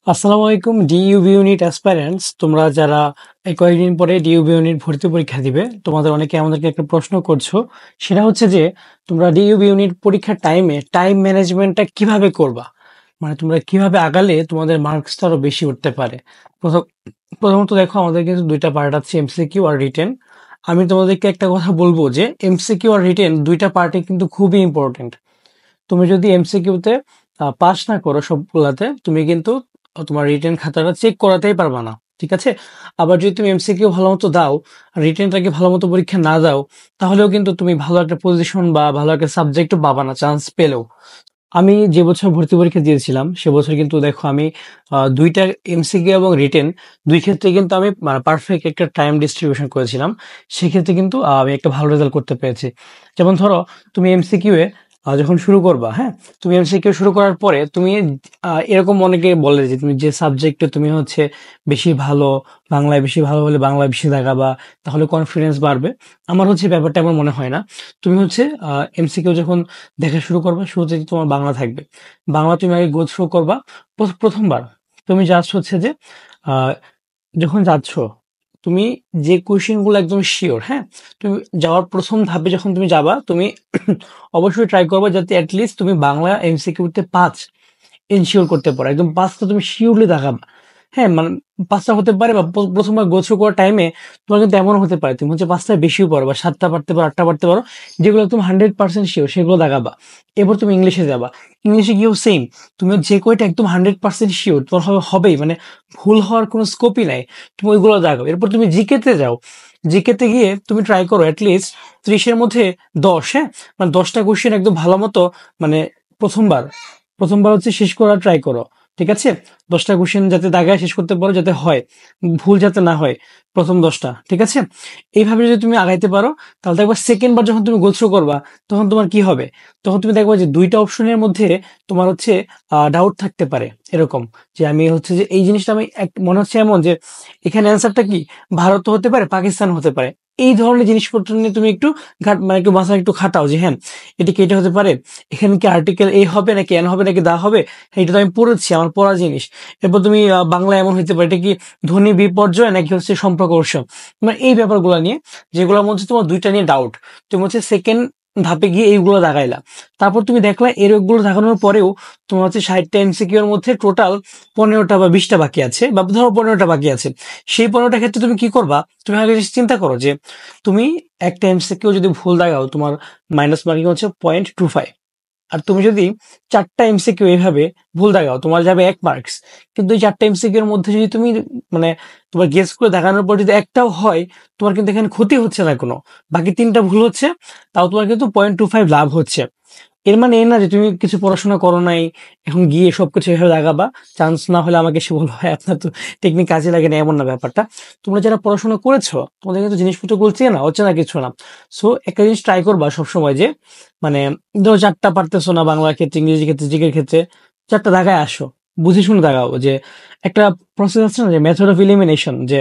আসসালামু আলাইকুম ডিইউবি ইউনিট অ্যাসপাইরেন্টস। তোমরা যারা এই কয়েকদিন পরে ডিইউবি ইউনিট ভর্তি পরীক্ষা দিবে, তোমাদের অনেকে আমাদেরকে একটা প্রশ্ন করছো। সেটা হচ্ছে যে তোমরা ডিইউবি ইউনিট পরীক্ষার টাইম ম্যানেজমেন্টটা কিভাবে করবা, মানে তোমরা কিভাবে আগালে তোমাদের মার্কসটা আরো বেশি উঠতে পারে। প্রথম- প্রথমত দেখো, আমাদের কিন্তু দুইটা পার্ট আছে, এমসিকিউ আর রিটেন। আমি তোমাদেরকে একটা কথা বলবো যে এমসিকিউ আর রিটেন দুইটা পার্টই কিন্তু খুবই ইম্পর্টেন্ট। তুমি যদি এমসিকিউতে পাস না করো সবগুলাতে, তুমি কিন্তু তোমার রিটেন খাতাটা চেক করাতেই পারবা না। ঠিক আছে। আবার যদি তুমি এমসিকিউ ভালো মতো দাও, রিটেনটাকে ভালো মতো পরীক্ষা না দাও, তাহলেও কিন্তু তুমি ভালো একটা পজিশন বা ভালো একটা সাবজেক্টও পাবা না চান্স পেলেও। আমি যে বছর ভর্তি পরীক্ষা দিয়েছিলাম সে বছর কিন্তু দেখো আমি দুইটা এমসিকিউ এবং রিটেন দুই ক্ষেত্রে কিন্তু আমি পারফেক্ট একটা টাইম ডিস্ট্রিবিউশন করেছিলাম। সেক্ষেত্রে কিন্তু আমি একটা ভালো রেজাল্ট করতে পেরেছি। যেমন ধরো, তুমি এমসিকিউ এ যখন শুরু করবা, হ্যাঁ, তুমি এমসিকিউ শুরু করার পরে তুমি এরকম অনেকে বলে যে তুমি যে সাবজেক্টে তুমি হচ্ছে বেশি ভালো, বাংলায় বেশি ভালো হলে বাংলায় বেশি দেখাবা, তাহলে কনফিডেন্স বাড়বে। আমার হচ্ছে ব্যাপারটা আমার মনে হয় না। তুমি হচ্ছে এমসিকিউ যখন দেখা শুরু করবা, শুরুতে তোমার বাংলা থাকবে। বাংলা তুমি আগে গো থ্রু করবা। প্রথমবার তুমি জাস্ট হচ্ছে যে আহ, যখন যাচ্ছ, তুমি যে কোয়েশ্চেন গুলো একদম শিওর, হ্যাঁ, তুমি যাওয়ার প্রথম ধাপে যখন তুমি যাবা, তুমি অবশ্যই ট্রাই করবা যাতে অ্যাটলিস্ট তুমি বাংলা এমসিকিউতে 5 এনশিওর করতে পারো। একদম 5টা তুমি শিওরলি দেখাবা। হ্যাঁ, মানে 5টা হতে পারে, বা প্রথমবার গো থ্রু করার টাইমে তোমার কিন্তু এমন হতে পারে তুমি হচ্ছে 5টায় বেশিও পারো, বা 7টা পারতে পারো, 8টা পারতে পারো। যেগুলো একদম 100% শিওর সেগুলো দেখাবা। এরপর তুমি ইংলিশে যাবা। ইংলিশে গিয়েও সেম, তুমি যে কয়টা একদম 100% শিওর তোমার হবেই, মানে ভুল হওয়ার কোনো স্কোপই নাই, তুমি ওইগুলো দেখাও। এরপর তুমি জিকেতে যাও। জিকেতে গিয়ে তুমি ট্রাই করো অ্যাটলিস্ট 30-এর মধ্যে 10, হ্যাঁ, মানে 10টা কোশ্চেন একদম ভালো মতো, মানে প্রথমবার প্রথমবার হচ্ছে শেষ করার ট্রাই করো। ঠিক আছে। 10টা কোশ্চেন যাতে দাগায় শেষ করতে পারো, যাতে হয় ভুল যাতে না হয় প্রথম 10টা। ঠিক আছে। এইভাবে যদি তুমি আগাইতে পারো, তাহলে দেখবা সেকেন্ড বার যখন তুমি গোথ্রু করবা, তখন তোমার কি হবে, তখন তুমি দেখবা যে দুইটা অপশনের মধ্যে তোমার হচ্ছে ডাউট থাকতে পারে। এরকম যে আমি হচ্ছে যে এই জিনিসটা আমি মনে হচ্ছে এমন যে এখানে অ্যান্সারটা কি, ভারত হতে পারে, পাকিস্তান হতে পারে। এই ধরনের জিনিসপত্র নিয়ে তুমি একটু মানে একটু মাথা একটু খাটাও যে হ্যাঁ, এটা কি এটা হতে পারে, এখানে কি আর্টিকেল এ হবে নাকি এন হবে নাকি দা হবে। হ্যাঁ, এটা তো আমি পড়েছি, আমার পড়া জিনিস। এরপর তুমি বাংলা এমন হইতে পারে, এটা কি ধ্বনি বিপর্যয় নাকি হচ্ছে সম্প্রকর্ষ, মানে এই ব্যাপারগুলো নিয়ে, যেগুলোর মধ্যে তোমার দুইটা নিয়ে ডাউট, তুমি হচ্ছে সেকেন্ড ধাপে গিয়ে এইগুলো দাগাইলা। তারপর তুমি দেখলা এরগুলো দেখানোর পরেও তোমার হচ্ছে 60টা এমসিকিউ এর মধ্যে টোটাল 15টা বা 20টা বাকি আছে, বা ধরো 15টা বাকি আছে। সেই 15টা ক্ষেত্রে তুমি কি করবা, তুমি আগে চিন্তা করো যে তুমি একটা এমসিকিউ যদি ভুল দাগাও, তোমার মাইনাস মার্কিং হচ্ছে 0.25। আর তুমি যদি 4টা এমসিকিউ এইভাবে ভুল দাগাও, তোমার যাবে 1 মার্কস। কিন্তু এই 4টা এমসিকিউ এর মধ্যে যদি তুমি মানে তোমার গেস করে দেখানোর পর যদি একটাও হয়, তোমার কিন্তু এখানে ক্ষতি হচ্ছে না কোনো, বাকি 3টা ভুল হচ্ছে, তাও তোমার কিন্তু 0.25 লাভ হচ্ছে। এর মানে এই না যে তুমি কিছু পড়াশোনা করো নাই, এখন গিয়ে সবকিছু এভাবে দাগাবা। চান্স না হলে আমাকে এসে বলবো "হ্যাঁ, আপনার তো টেকনিক কাজে লাগে না", এমন না ব্যাপারটা। তোমরা যারা পড়াশোনা করেছো, তোমাদের কিন্তু জিনিসপত্র বলছে না হচ্ছে না কিছু না। সো একটা জিনিস ট্রাই করবা সবসময় যে, মানে ধরো 4টা পারতেছো না বাংলার ক্ষেত্রে, ইংরেজি ক্ষেত্রে, জিকের ক্ষেত্রে, 4টা দাগায় আসো, বুঝে শুনে দাগাও। যে একটা প্রসেস আছে না, যে মেথড অফ ইলিমিনেশন, যে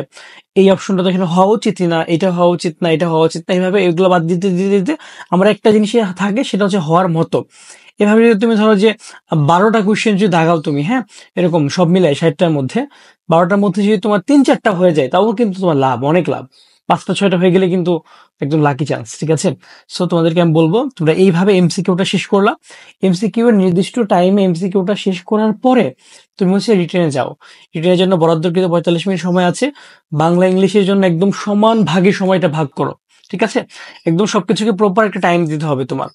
এই অপশনটা তো এখানে হওয়া উচিত না, এটা হওয়া উচিত না, এটা হওয়া উচিত না, এইভাবে এগুলো বাদ দিতে দিতে দিতে আমার একটা জিনিসই থাকে, সেটা হচ্ছে হওয়ার মতো। এভাবে যদি তুমি ধরো যে 12টা কোয়েশ্চেন যদি দাগাও তুমি, হ্যাঁ, এরকম সব মিলাই 60টার মধ্যে 12টার মধ্যে যদি তোমার 3-4টা হয়ে যায়, তাও কিন্তু তোমার লাভ, অনেক লাভ। 5টা 6টা হয়ে গেলে কিন্তু একদম লাকি চান্স। ঠিক আছে। সো তোমাদেরকে আমি বলবো, তোমরা এইভাবে এমসিকিউটা শেষ করলা। এমসিকিউ এর নির্দিষ্ট টাইমে এমসিকিউটা শেষ করার পরে তুমি হচ্ছে রিটেনে যাও। রিটেনের জন্য বরাদ্দকৃত 45 মিনিট সময় আছে। বাংলা ইংলিশের জন্য একদম সমান ভাগে সময়টা ভাগ করো। ঠিক আছে। একদম সবকিছুকে প্রপার একটা টাইম দিতে হবে তোমার।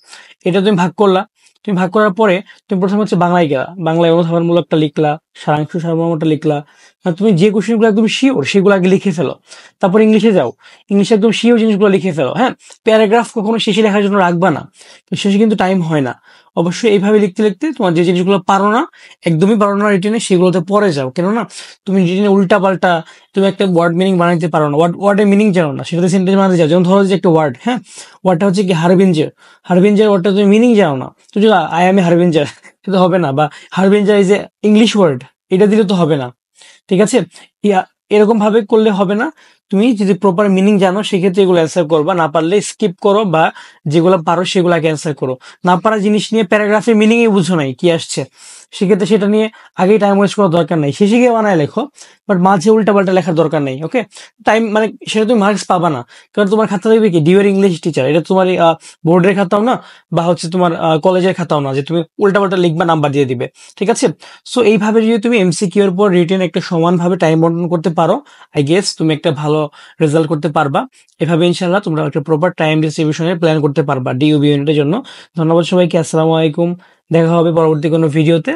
এটা তুমি ভাগ করলা। তুমি ভাগ করার পরে তুমি প্রথমে হচ্ছে বাংলায় গেলা, বাংলায় অনুধাবনমূলকটা লিখলা, সারাংশ সারমর্মটা লিখলা। আর তুমি যে কোশ্চেনগুলো একদম শিওর সেগুলো আগে লিখে ফেলো। তারপর ইংলিশে যাও। ইংলিশে একদম শিওর জিনিসগুলো লিখে ফেলো। হ্যাঁ, প্যারাগ্রাফ কখনো শেষে লেখার জন্য রাখবা না, তো শেষে কিন্তু টাইম হয় না। অবশ্যই এইভাবে লিখতে লিখতে তোমার যে জিনিসগুলো পারো না, একদমই পারো না রিটেনে, সেগুলোতে পরে যাও। কেননা তুমি রিটেনে উল্টা পাল্টা তুমি একটা ওয়ার্ড মিনিং বানাইতে পারো না, ওয়ার্ডের মিনিং জানো না, সেটাতে সেন্টেন্স বানাতে যাও। যেমন ধরো যে একটা ওয়ার্ড, হ্যাঁ, ওয়ার্ডটা হচ্ছে কি হারবিঞ্জার। হারবিঞ্জার ওয়ার্ডটা তুমি মিনিং জানো না, তো যদি আই এম এ হারবিঞ্জার, এটা হবে না। বা harbinger is a English word, এটা দিলে তো হবে না। ঠিক আছে। এরকম ভাবে করলে হবে না। তুমি যদি প্রপার মিনিং জানো, সেক্ষেত্রে এগুলো অ্যান্সার করবা, না পারলে স্কিপ করো, বা যেগুলো পারো সেগুলোকে অ্যান্সার করো। না পারা জিনিস নিয়ে প্যারাগ্রাফের মিনিংই বুঝো নাই কি আসছে, সেক্ষেত্রে সেটা নিয়ে আগেই টাইম ওয়েস্ট করার দরকার নেই, শেষে গিয়ে বানায় লেখো, বাট মাঝে উল্টাপাল্টা লেখার দরকার নেই। ওকে, টাইম মানে সেটা তুমি মার্কস পাবা না, কারণ তোমার খাতা দেখবে কি ডিউর ইংলিশ টিচার, এটা তোমার বোর্ডের খাতাও না বা হচ্ছে তোমার কলেজের খাতাও না যে তুমি উল্টাপাল্টা লিখবা নাম্বার দিয়ে দিবে। ঠিক আছে, সো এইভাবে যদি তুমি এমসিকিউ এর পর রিটেন একটা সমানভাবে টাইম বন্টন করতে পারো, আই গেস তুমি একটা ভালো রেজাল্ট করতে পারবা। এভাবে ইনশাল্লাহ তোমরা একটা প্রপার টাইম ডিস্ট্রিবিউশনের প্ল্যান করতে পারবা ডিইউবি ইউনিটের জন্য। ধন্যবাদ সবাইকে, আসসালামু আলাইকুম, দেখা হবে পরবর্তী কোনো ভিডিওতে।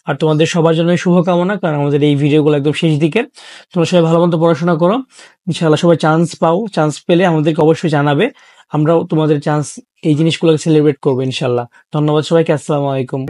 আর তোমাদের সবার জন্য শুভকামনা, কারণ আমাদের এই ভিডিওগুলো একদম শেষ দিকে। তোমরা সবাই ভালো মতো পড়াশোনা করো, ইনশাআল্লাহ সবাই চান্স পাও, চান্স পেলে আমাদেরকে অবশ্যই জানাবে, আমরাও তোমাদের চান্স এই জিনিসগুলোকে সেলিব্রেট করবো ইনশাআল্লাহ। ধন্যবাদ সবাইকে, আসসালামু আলাইকুম।